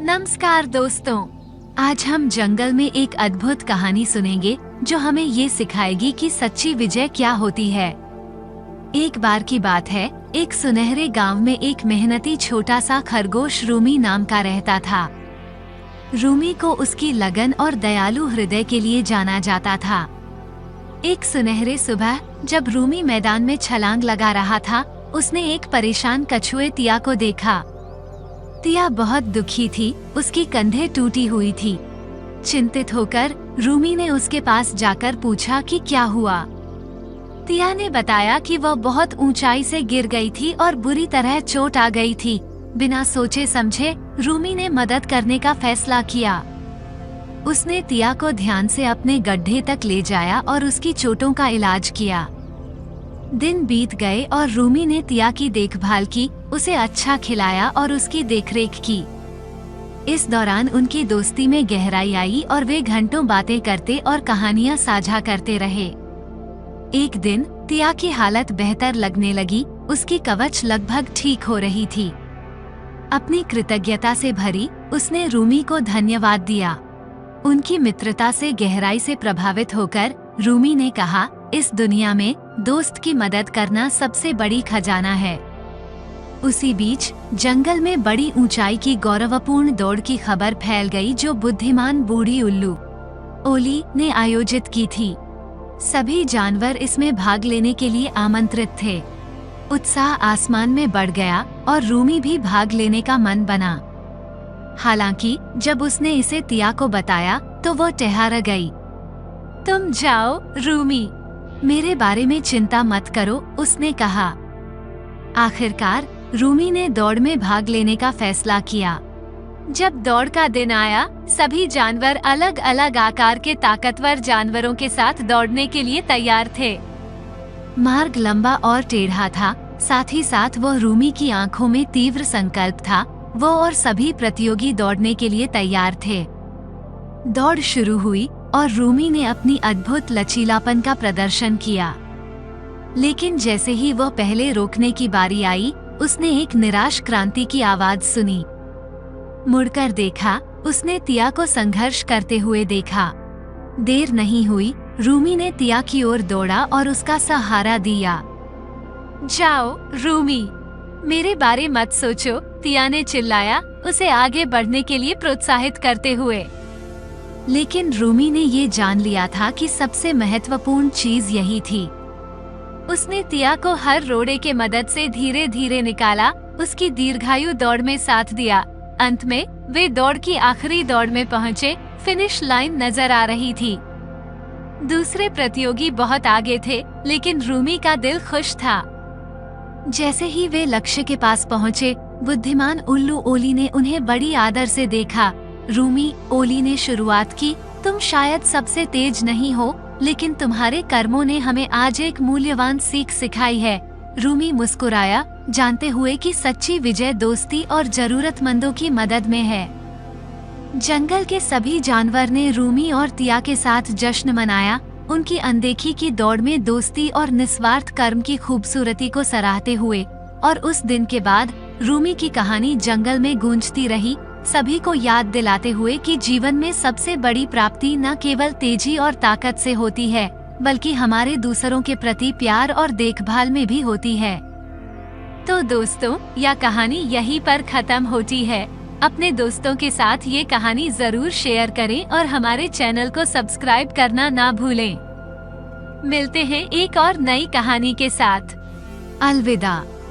नमस्कार दोस्तों, आज हम जंगल में एक अद्भुत कहानी सुनेंगे जो हमें ये सिखाएगी कि सच्ची विजय क्या होती है। एक बार की बात है, एक सुनहरे गांव में एक मेहनती छोटा सा खरगोश रूमी नाम का रहता था। रूमी को उसकी लगन और दयालु हृदय के लिए जाना जाता था। एक सुनहरे सुबह जब रूमी मैदान में छलांग लगा रहा था, उसने एक परेशान कछुए तिया को देखा। तिया बहुत दुखी थी, उसकी कंधे टूटी हुई थी। चिंतित होकर रूमी ने उसके पास जाकर पूछा कि क्या हुआ। तिया ने बताया कि वह बहुत ऊंचाई से गिर गई थी और बुरी तरह चोट आ गई थी। बिना सोचे समझे रूमी ने मदद करने का फैसला किया। उसने तिया को ध्यान से अपने गड्ढे तक ले जाया और उसकी चोटों का इलाज किया। दिन बीत गए और रूमी ने तिया की देखभाल की, उसे अच्छा खिलाया और उसकी देखरेख की। इस दौरान उनकी दोस्ती में गहराई आई और वे घंटों बातें करते और कहानियां साझा करते रहे। एक दिन तिया की हालत बेहतर लगने लगी, उसकी कवच लगभग ठीक हो रही थी। अपनी कृतज्ञता से भरी उसने रूमी को धन्यवाद दिया। उनकी मित्रता से गहराई से प्रभावित होकर रूमी ने कहा, इस दुनिया में दोस्त की मदद करना सबसे बड़ी खजाना है। उसी बीच जंगल में बड़ी ऊंचाई की गौरवपूर्ण दौड़ की खबर फैल गई जो बुद्धिमान बूढ़ी उल्लू ओली ने आयोजित की थी। सभी जानवर इसमें भाग लेने के लिए आमंत्रित थे। उत्साह आसमान में बढ़ गया और रूमी भी भाग लेने का मन बना। हालांकि जब उसने इसे तिया को बताया तो वो ठहर गई। तुम जाओ रूमी, मेरे बारे में चिंता मत करो, उसने कहा। आखिरकार रूमी ने दौड़ में भाग लेने का फैसला किया। जब दौड़ का दिन आया, सभी जानवर अलग अलग आकार के ताकतवर जानवरों के साथ दौड़ने के लिए तैयार थे। मार्ग लंबा और टेढ़ा था, साथ ही साथ वह रूमी की आंखों में तीव्र संकल्प था। वो और सभी प्रतियोगी दौड़ने के लिए तैयार थे। दौड़ शुरू हुई और रूमी ने अपनी अद्भुत लचीलापन का प्रदर्शन किया। लेकिन जैसे ही वह पहले रोकने की बारी आई, उसने एक निराश क्रांति की आवाज सुनी। मुड़कर देखा, उसने तिया को संघर्ष करते हुए देखा। देर नहीं हुई, रूमी ने तिया की ओर दौड़ा और उसका सहारा दिया। जाओ रूमी, मेरे बारे मत सोचो, तिया ने चिल्लाया, उसे आगे बढ़ने के लिए प्रोत्साहित करते हुए। लेकिन रूमी ने ये जान लिया था कि सबसे महत्वपूर्ण चीज यही थी। उसने तिया को हर रोड़े के मदद से धीरे धीरे निकाला, उसकी दीर्घायु दौड़ में साथ दिया। अंत में वे दौड़ की आखिरी दौड़ में पहुंचे। फिनिश लाइन नजर आ रही थी। दूसरे प्रतियोगी बहुत आगे थे, लेकिन रूमी का दिल खुश था। जैसे ही वे लक्ष्य के पास पहुंचे, बुद्धिमान उल्लू ओली ने उन्हें बड़ी आदर से देखा। रूमी, ओली ने शुरुआत की, तुम शायद सबसे तेज नहीं हो, लेकिन तुम्हारे कर्मों ने हमें आज एक मूल्यवान सीख सिखाई है। रूमी मुस्कुराया, जानते हुए कि सच्ची विजय दोस्ती और जरूरतमंदों की मदद में है। जंगल के सभी जानवर ने रूमी और तिया के साथ जश्न मनाया, उनकी अनदेखी की दौड़ में दोस्ती और निस्वार्थ कर्म की खूबसूरती को सराहते हुए। और उस दिन के बाद रूमी की कहानी जंगल में गूंजती रही, सभी को याद दिलाते हुए कि जीवन में सबसे बड़ी प्राप्ति न केवल तेजी और ताकत से होती है, बल्कि हमारे दूसरों के प्रति प्यार और देखभाल में भी होती है। तो दोस्तों, यह कहानी यहीं पर खत्म होती है। अपने दोस्तों के साथ ये कहानी जरूर शेयर करें और हमारे चैनल को सब्सक्राइब करना ना भूलें। मिलते हैं एक और नई कहानी के साथ। अलविदा।